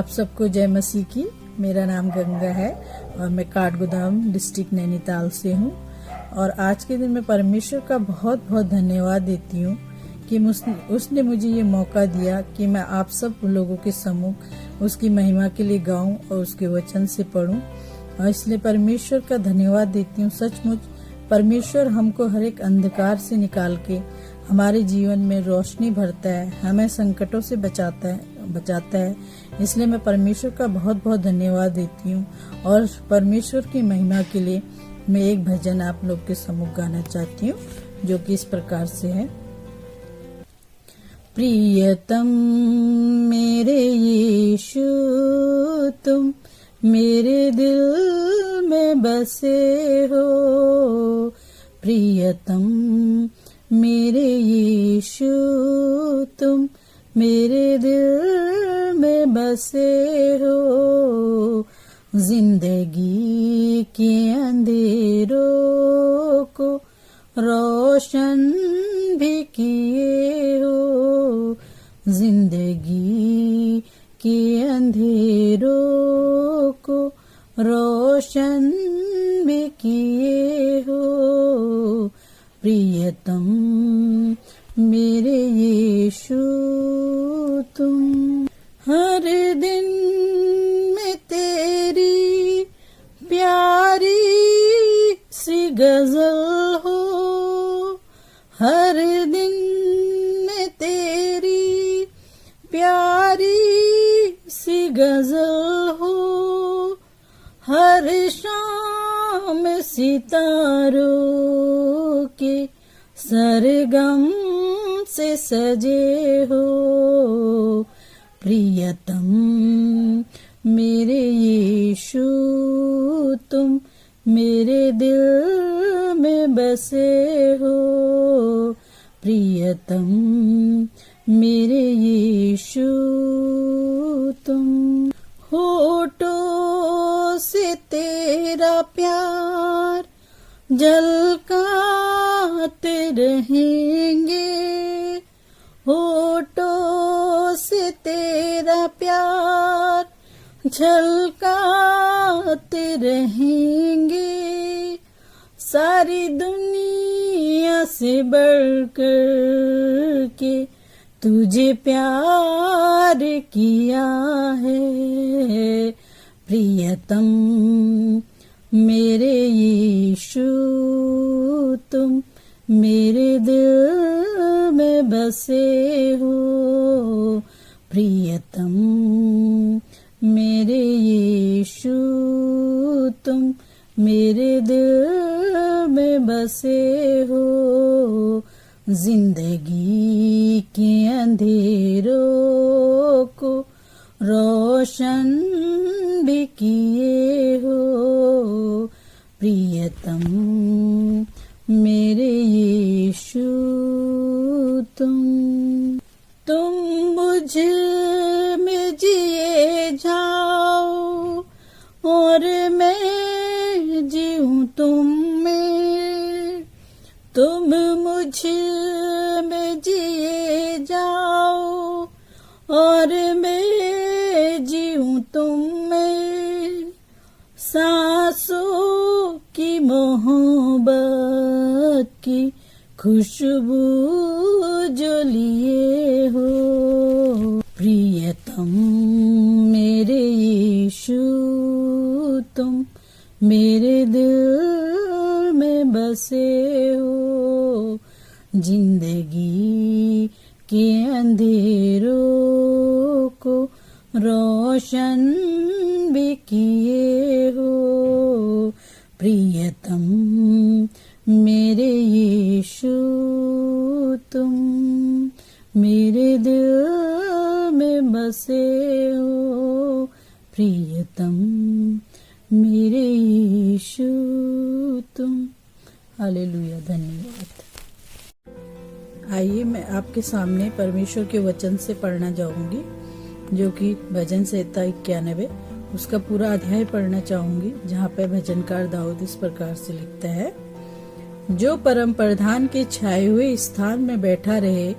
आप सबको जय मसीह की। मेरा नाम गंगा है और मैं काठगोदाम डिस्ट्रिक्ट नैनीताल से हूँ। और आज के दिन मैं परमेश्वर का बहुत बहुत धन्यवाद देती हूँ कि उसने मुझे ये मौका दिया कि मैं आप सब लोगों के सम्मुख उसकी महिमा के लिए गाऊं और उसके वचन से पढूं। और इसलिए परमेश्वर का धन्यवाद देती हूँ। सचमुच परमेश्वर हमको हर एक अंधकार से निकाल के हमारे जीवन में रोशनी भरता है, हमें संकटों से बचाता है। इसलिए मैं परमेश्वर का बहुत बहुत धन्यवाद देती हूँ। और परमेश्वर की महिमा के लिए मैं एक भजन आप लोग के सम्मुख गाना चाहती हूँ, जो कि इस प्रकार से है। प्रियतम मेरे यीशु, तुम मेरे दिल में बसे हो। प्रियतम मेरे यीशु, तुम मेरे दिल में बसे हो। जिंदगी के अंधेरों को रोशन भी किए हो। जिंदगी के अंधेरों को रोशन भी किए हो। प्रियतम मेरे यीशु, तुम हर दिन में तेरी प्यारी सी गजल हो। हर दिन में तेरी प्यारी सी गजल हो। हर शाम सितारों के सरगम से सजे हो। प्रियतम मेरे यीशु, तुम मेरे दिल में बसे हो। प्रियतम मेरे यीशु, तुम होठों से तेरा प्यार झलकाते रहेंगे। होठों से तेरा प्यार झलकाते रहेंगे। सारी दुनिया से बढ़कर के तुझे प्यार किया है। प्रियतम मेरे यीशु, तुम मेरे दिल में बसे हो। प्रियतम मेरे यीशु, तुम मेरे दिल में बसे हो। जिंदगी के अंधेरों को रोशन भी किए हो। प्रियतम मेरे यीशु, तुम मुझ में जिए जाओ और मैं जीऊं तुम में। तुम मुझ में जिए जाओ और मैं जीऊं तुम में। सांसों की मोहब्बत की खुशबू जो लिए हो। प्रियतम मेरे यीशु, तुम मेरे दिल में बसे हो। जिंदगी के अंधेरों को रोशन भी किए हो। प्रियतम मेरे यीशु, तुम मेरे दिल में बसे हो। प्रियतम मेरे यीशु, तुम। हालेलुया, धन्यवाद। आइए मैं आपके सामने परमेश्वर के वचन से पढ़ना चाहूंगी, जो कि भजन संहिता 91 उसका पूरा अध्याय पढ़ना चाहूंगी, जहाँ पे भजनकार दाऊद इस प्रकार से लिखता है। जो परम प्रधान के छाए हुए स्थान में बैठा रहे,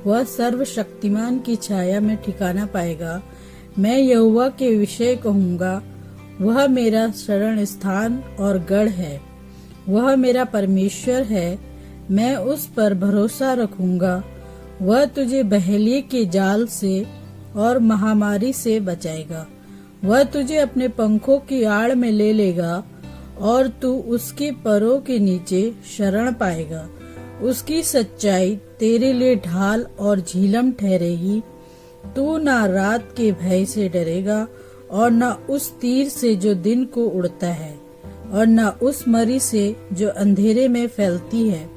वह सर्वशक्तिमान की छाया में ठिकाना पाएगा। मैं यहोवा के विषय कहूँगा, वह मेरा शरण स्थान और गढ़ है। वह मेरा परमेश्वर है, मैं उस पर भरोसा रखूंगा। वह तुझे बहेलिये के जाल से और महामारी से बचाएगा। वह तुझे अपने पंखों की आड़ में ले लेगा और तू उसके परों के नीचे शरण पाएगा। उसकी सच्चाई तेरे लिए ढाल और झिलम ठहरेगी। तू ना रात के भय से डरेगा और न उस तीर से जो दिन को उड़ता है, और न उस मरी से जो अंधेरे में फैलती है,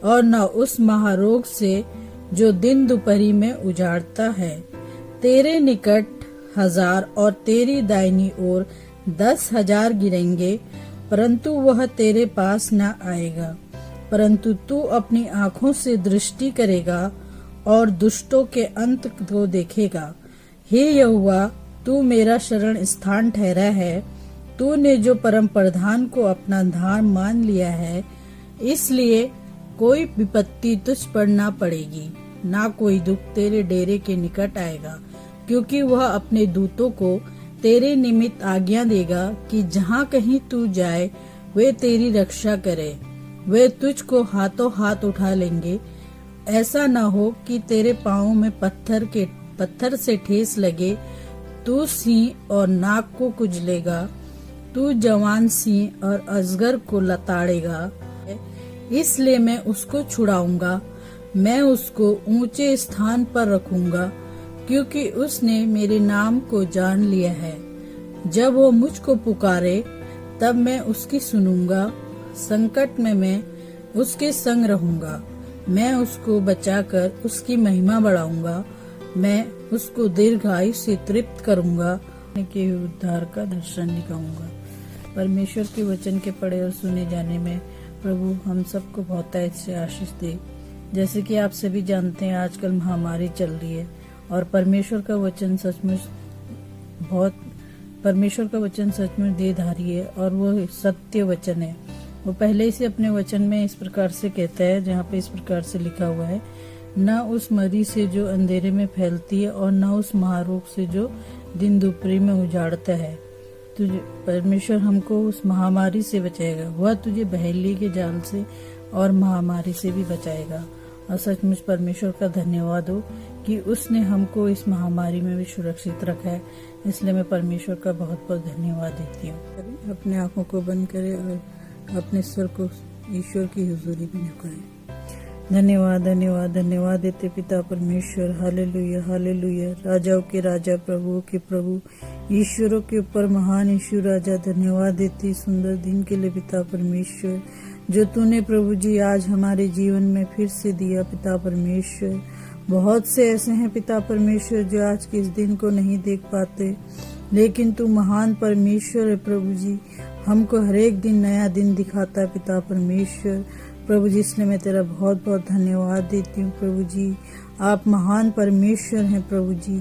और न उस महारोग से जो दिन दोपहरी में उजाड़ता है। तेरे निकट 1000 और तेरी दाहिनी ओर 10,000 गिरेंगे, परंतु वह तेरे पास न आएगा। परंतु तू अपनी आँखों से दृष्टि करेगा और दुष्टों के अंत को देखेगा। हे यहोवा, तू मेरा शरण स्थान ठहरा है। तूने जो परम प्रधान को अपना धाम मान लिया है, इसलिए कोई विपत्ति तुझ पर ना पड़ेगी, ना कोई दुख तेरे डेरे के निकट आएगा, क्योंकि वह अपने दूतों को तेरे निमित्त आज्ञा देगा कि जहाँ कहीं तू जाए वे तेरी रक्षा करे। वे तुझको हाथों हाथ उठा लेंगे, ऐसा न हो कि तेरे पाँवों में पत्थर से ठेस लगे। तू सिंह और नाग को कुचलेगा, तू जवान सिंह और अजगर को लताड़ेगा। इसलिए मैं उसको छुड़ाऊंगा, मैं उसको ऊंचे स्थान पर रखूंगा, क्योंकि उसने मेरे नाम को जान लिया है। जब वो मुझको पुकारे तब मैं उसकी सुनूंगा। संकट में मैं उसके संग रहूंगा। मैं उसको बचाकर उसकी महिमा बढ़ाऊंगा। मैं उसको दीर्घायु से तृप्त करूंगा, के उद्धार का दर्शन दिखाऊंगा। परमेश्वर के वचन के पढ़े और सुने जाने में प्रभु हम सबको बहुतायत से आशीष दे। जैसे कि आप सभी जानते हैं, आजकल महामारी चल रही है और परमेश्वर का वचन सचमुच देहधारी है और वो सत्य वचन है। वो पहले से अपने वचन में इस प्रकार से कहता है, जहाँ पे इस प्रकार से लिखा हुआ है, न उस मरी से जो अंधेरे में फैलती है और न उस महारोग से जो दिन दोपहरी में उजाड़ता है। तुझे परमेश्वर हमको उस महामारी से बचाएगा। वह तुझे बहेलिये के जाल से और महामारी से भी बचाएगा। और सचमुच परमेश्वर का धन्यवाद हो कि उसने हमको इस महामारी में भी सुरक्षित रखा है। इसलिए मैं परमेश्वर का बहुत बहुत धन्यवाद देती हूँ। अपने आंखों को बंद करें और अपने स्वर को ईश्वर की हुजूरी में झुकाएं। धन्यवाद धन्यवाद धन्यवाद देते पिता परमेश्वर। Hallelujah hallelujah. राजाओं के राजा, प्रभुओं के प्रभु, ईश्वरों के ऊपर महान ईश्वर राजा, धन्यवाद देती सुंदर दिन के लिए पिता परमेश्वर, जो तूने प्रभु जी आज हमारे जीवन में फिर से दिया पिता परमेश्वर। बहुत से ऐसे हैं पिता परमेश्वर जो आज के इस दिन को नहीं देख पाते, लेकिन तू महान परमेश्वर है प्रभु जी। हमको हर एक दिन नया दिन दिखाता है पिता परमेश्वर। प्रभु जी, इसलिए मैं तेरा बहुत बहुत धन्यवाद देती हूँ प्रभु जी। आप महान परमेश्वर हैं प्रभु जी।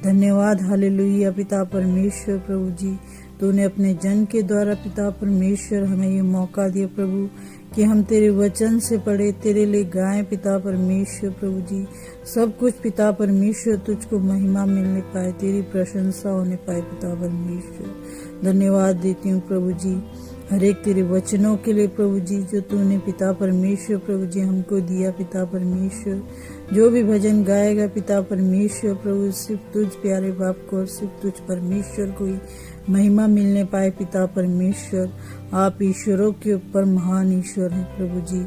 धन्यवाद हालेलुया पिता परमेश्वर। प्रभु जी, तूने अपने जन के द्वारा पिता परमेश्वर हमें ये मौका दिया प्रभु कि हम तेरे वचन से पढ़े, तेरे लिए गाएं पिता परमेश्वर। प्रभु जी, सब कुछ पिता परमेश्वर तुझको महिमा मिलने पाए, तेरी प्रशंसा होने पाए पिता परमेश्वर। धन्यवाद देती हूँ प्रभु जी हर एक तेरे वचनों के लिए प्रभु जी, जो तूने पिता परमेश्वर प्रभु जी हमको दिया पिता परमेश्वर। जो भी भजन गाएगा पिता परमेश्वर प्रभु, सिर्फ तुझ प्यारे बाप को और सिर्फ तुझ परमेश्वर को ही महिमा मिलने पाए पिता परमेश्वर। आप ईश्वरों के ऊपर महान ईश्वर हैं प्रभु जी।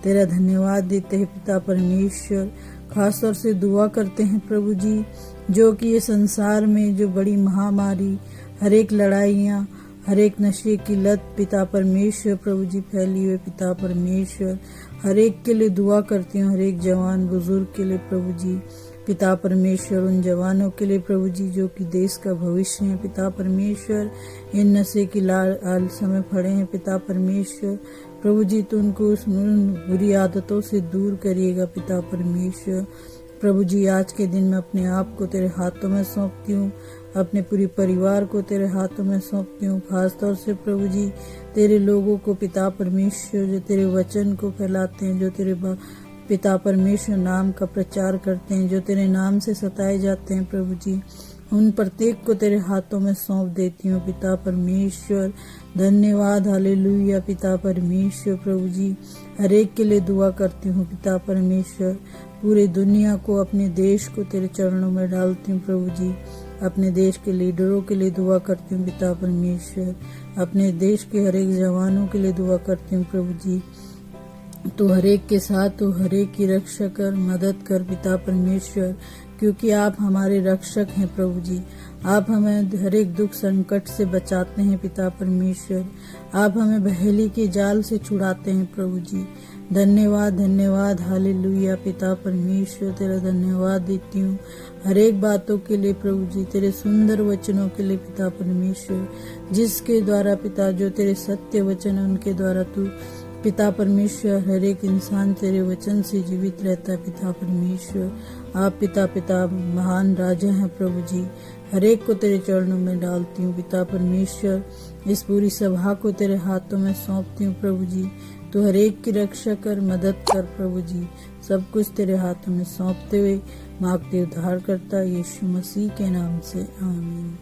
तेरा धन्यवाद देते हैं पिता परमेश्वर। खास तौर से दुआ करते हैं प्रभु जी, जो कि ये संसार में जो बड़ी महामारी, हर एक लड़ाइयाँ, हर एक नशे की लत पिता परमेश्वर प्रभु जी फैली हुई पिता परमेश्वर, हर एक के लिए दुआ करती हूँ, हर एक जवान बुजुर्ग के लिए प्रभु जी पिता परमेश्वर। उन जवानों के लिए प्रभु जी जो कि देश का भविष्य है पिता परमेश्वर, इन नशे की लाल समय पड़े हैं पिता परमेश्वर। प्रभु जी, तो उनको उस बुरी आदतों से दूर करिएगा पिता परमेश्वर। प्रभु जी, आज के दिन में अपने आप को तेरे हाथों में सौंपती हूँ, अपने पूरी परिवार को तेरे हाथों में सौंपती हूँ। खास तौर से प्रभु जी तेरे लोगों को पिता परमेश्वर, जो तेरे वचन को फैलाते हैं, जो तेरे पिता परमेश्वर नाम का प्रचार करते हैं, जो तेरे नाम से सताए जाते हैं प्रभु जी, उन प्रत्येक को तेरे हाथों में सौंप देती हूँ पिता परमेश्वर। धन्यवाद, हालेलुया पिता परमेश्वर। प्रभु जी हर एक के लिए दुआ करती हूँ पिता परमेश्वर। पूरे दुनिया को, अपने देश को तेरे चरणों में डालती हूँ प्रभु जी। अपने देश के लीडरों के लिए दुआ करती हूँ पिता परमेश्वर। अपने देश के हर एक जवानों के लिए दुआ करती हूँ प्रभु जी। तो हर एक के साथ, तो हर एक की रक्षा कर, मदद कर पिता परमेश्वर, क्योंकि आप हमारे रक्षक हैं प्रभु जी। आप हमें हर एक दुख संकट से बचाते हैं पिता परमेश्वर। आप हमें बहेली के जाल से छुड़ाते हैं प्रभु जी। धन्यवाद, धन्यवाद, हालेलुया पिता परमेश्वर। तेरा धन्यवाद देती हूँ हर एक बातों के लिए प्रभु जी, तेरे सुंदर वचनों के लिए पिता परमेश्वर, जिसके द्वारा पिता, जो तेरे सत्य वचन है उनके द्वारा तू पिता परमेश्वर हर एक इंसान तेरे वचन से जीवित रहता है पिता परमेश्वर। आप पिता महान राजा हैं प्रभु जी। हर एक को तेरे चरणों में डालती हूँ पिता परमेश्वर। इस पूरी सभा को तेरे हाथों में सौंपती हूँ प्रभु जी। तो हर एक की रक्षा कर, मदद कर प्रभु जी। सब कुछ तेरे हाथों में सौंपते हुए मांगते उद्धार करता यीशु मसीह के नाम से, आमीन।